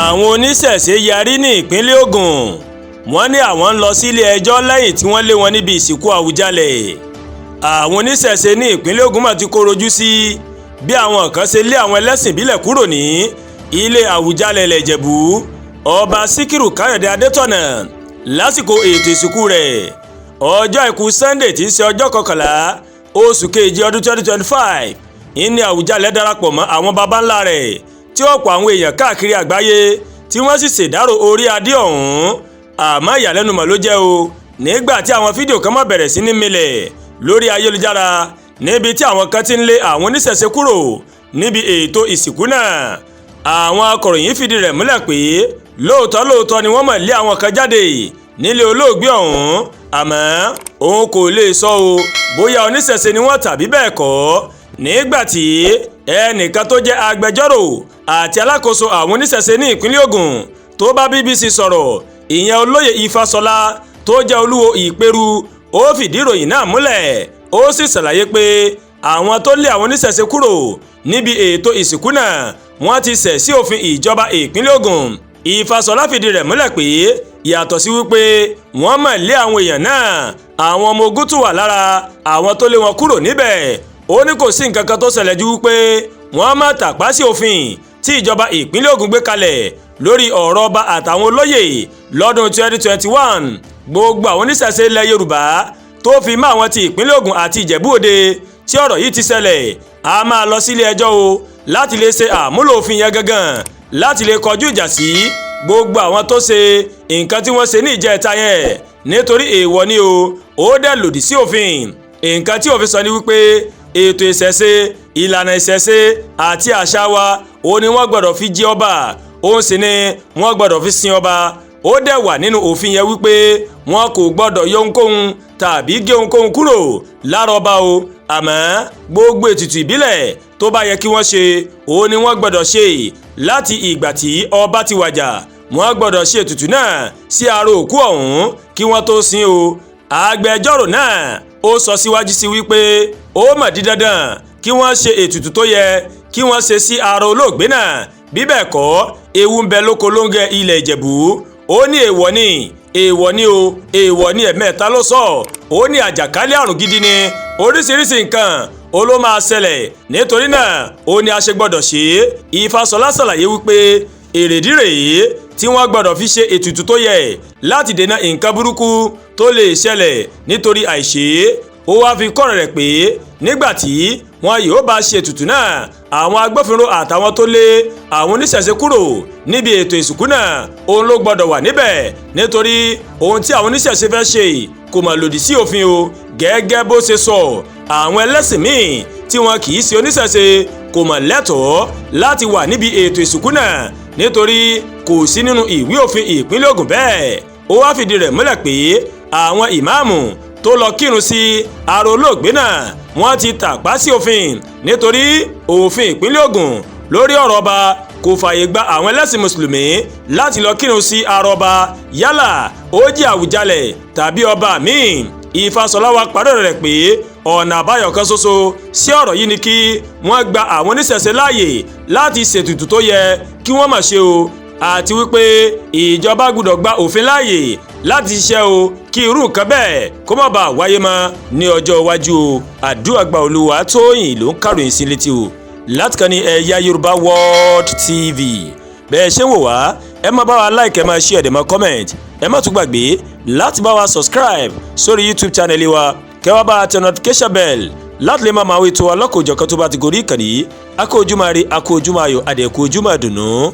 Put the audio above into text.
Àwọn oníṣẹ̀ṣe yarí ní ìpínlẹ̀ Ogun. Wọ́n ní àwọn ń lọ sílé ẹjọ́ lẹ́yìn tí wọ́n lé wọn níbi ìsìnkú Awujalẹ. Àwọn oníṣẹ̀ṣe ní ìpínlẹ̀ Ogun mà ti korojú sí bí àwọn kan ṣe lé àwọn ẹlẹ́sìn ìbílẹ̀ kúrò ní ilé Awujalẹ lẹ́jẹ̀bú. Ọba Síkírù Káyọ̀dé Adétọ̀nà lásìkò ètò ìsìnkú rẹ̀ ọjọ́ àìkú Sunday tí í ṣe ọjọ́ 11 oṣù kejì ọdún 2025 ìní Awujalẹ darapọ̀ mọ́ àwọn baba ńlá rẹ̀ tí ọ̀pọ̀ àwọn èèyàn káàkiri àgbáyé tí wọ́n sì ṣèdárò orí adé ọ̀hún. Àmọ́ ìyàlẹ́nu mọ̀ ló jẹ́ o nígbà tí àwọn fídíò kan máa bẹ̀rẹ̀ sí ní milẹ̀ lórí ayélujára níbi tí àwọn kan ti ń lé àwọn oníṣẹ̀ṣe kúrò níbi ètò ìsìnkú náà. Àwọn akọ̀ròyìn fìdí rẹ̀ múlẹ̀ pé lóòótọ́ ni wọ́n mọ̀ lé àwọn kan jáde nílé olóògbé ọ̀hún, àmọ́ òun kò lè sọ o bóyá oníṣẹ̀ṣe ni wọ́n tàbí bẹ́ẹ̀ kọ́. Nígbà tí ẹnìkan tó jẹ́ agbẹjọ́rò àti alákòóso àwọn oníṣẹ̀ṣe ní ìpínlẹ̀ Ògùn tó bá BBC sọ̀rọ̀, ìyẹn olóyè Ifásọlá tó jẹ́ olúwo ìpẹ̀rù, ó fìdí ìròyìn náà múlẹ̀. Ó sì ṣàlàyé pé àwọn tó lé àwọn oníṣẹ̀ṣe kúrò níbi ètò ìsìnkú náà wọ́n ti ṣẹ̀ sí òfin ìjọba ìpínlẹ̀ Ògùn. Ifásọlá fìdí rẹ̀ múlẹ̀ pé yàtọ̀ sí wípé wọ́n mọ̀ lé àwọn èèyàn náà, àwọn ọmọ ogun tún wà lára àwọn tó lé wọn kúrò níbẹ̀. Ó ní kò sí nǹkan kan tó ṣẹlẹ̀ ju wípé wọ́n má tàpá sí òfin tí ìjọba ìpínlẹ̀ Ògùn gbé kalẹ̀ lórí ọ̀rọ̀ ọba àtàwọn olóyè lọ́dún 2021. Gbogbo àwọn oníṣẹ̀ṣe ilẹ̀ Yorùbá tó fi mọ́ àwọn ti ìpínlẹ̀ Ògùn àti Ìjẹ̀bú Òde tí ọ̀rọ̀ yìí ti ṣẹlẹ̀ a máa lọ sílé ẹjọ́ o láti lè ṣe àmúlò òfin yẹn gangan, láti lè kọjú ìjà sí gbogbo àwọn tó ṣe nǹkan tí wọ́n ṣe ní ìjẹta yẹn, nítorí èèwọ̀ ni o, ó dẹ̀ lòdì sí òfin. Nǹkan tí òfin sọ ni wípé ètò ìṣẹ̀ṣe, ìlànà ìṣẹ̀ṣe àti àṣà wa ó ní wọ́n gbọ́dọ̀ fi jẹ ọba, òun sì ni wọ́n gbọ́dọ̀ fi sin ọba. Ó dẹ̀ wà nínú òfin yẹn wípé wọn kò gbọ́dọ̀ yọ ohunkóhun tàbí gé ohunkóhun kúrò lára ọba o. Àmọ́ gbogbo ètùtù ìbílẹ̀ tó bá yẹ kí wọ́n ṣe òun ni wọ́n gbọ́dọ̀ ṣe. Láti ìgbà tí ọba ti wàjà, wọ́n gbọ́dọ̀ ṣe ètùtù náà sí ara òkú ọ̀hún kí wọ́n tó sin o. Agbẹjọ́rò náà ó sọ síwájú sí wípé ó mọ̀ di dandan kí wọ́n ṣe ètùtù tó yẹ kí wọ́n ṣe sí ara olóògbé náà, bí bẹ́ẹ̀ kọ́ ewu ń bẹ lóko lóńgẹ ilẹ̀ Ìjẹ̀bú. Ó ní èèwọ̀ ni o, èèwọ̀ ni ẹ̀mẹ́ta ló sọ. Ó ní àjàkálẹ̀ àrùn gidi ni, oríṣiríṣi nǹkan ó ló máa ṣẹlẹ̀, nítorí náà ó ní a ṣe gbọ́dọ̀ ṣe é. Ifásọlá ṣàlàyé wípé èrèdí rèé tí wọ́n gbọ́dọ̀ fi ṣe ètùtù tó yẹ láti dènà nǹkan burúkú tó lè ṣẹlẹ̀ nítorí àìṣe. Ó wá fi kọ́rọ̀ rẹ̀ pé nígbà tí wọn yóò bá ṣe ètùtù náà, àwọn agbófinró àtàwọn tó lé àwọn oníṣẹ̀ṣe kúrò níbi ètò ìsìnkú náà òun ló gbọ́dọ̀ wà níbẹ̀, nítorí ohun tí àwọn oníṣẹ̀ṣe fẹ́ ṣe kò mà lòdì sí òfin o. Gẹ́gẹ́ bó ṣe sọ, àwọn ẹlẹ́sìn míì tí wọn kì í ṣe oníṣẹ̀ṣe kò mà lẹ́tọ̀ọ́ láti wà níbi ètò ìsìnkú náà, nítorí kò sí nínú ìwé òfin ìpínlẹ̀ Ògùn bẹ́ẹ̀. Ó wá fìdí rẹ̀ múlẹ̀ pé àwọn ìmáàmù tó lọ kírun sí ara olóògbé náà wọ́n ti tàpá sí òfin, nítorí òfin ìpínlẹ̀ Ògùn lórí ọ̀rọ̀ ọba kò fààyè gba àwọn ẹlẹ́sìn mùsùlùmí láti lọ kírun sí ara ọba, yálà ó jẹ́ Awujalẹ tàbí ọba míì. Ifásọlá wa parí rẹ̀ pé ọ̀nà àbáyọ kan ṣoṣo sí ọ̀rọ̀ yìí ni kí wọ́n gba àwọn oníṣẹ̀ṣe láàyè láti ṣètùtù tó yẹ kí wọ́n máa ṣe o, àti wípé ìjọba gbọ́dọ̀ gba òfin láàyè láti ṣiṣẹ́ o kí irú nǹkan bẹ́ẹ̀ kó má bàa wáyé mọ́ ní ọjọ́ iwájú o. Àdúrà gba Olúwa Tóyìn ló ń kàròyìn sí létí o láti kàn ní Eyayoruba World TV. Bẹ́ẹ̀ ṣe ń wò wá, ẹ má bá wa like, ẹ má share, ẹ má comment, ẹ má tún gbàgbé láti bá wa subscribe sórí YouTube channel wa, kẹ́ wá bá a tẹ notification bell láti lè máa ètò wa lọ́kọ̀ọ́jọ̀kan tó bá ti gorí ìkànnì. A kú ojúmọ́ ire, a kú ojúmọ́ ayọ̀, a dẹ̀ kú ojúmọ́ ìdùnnú.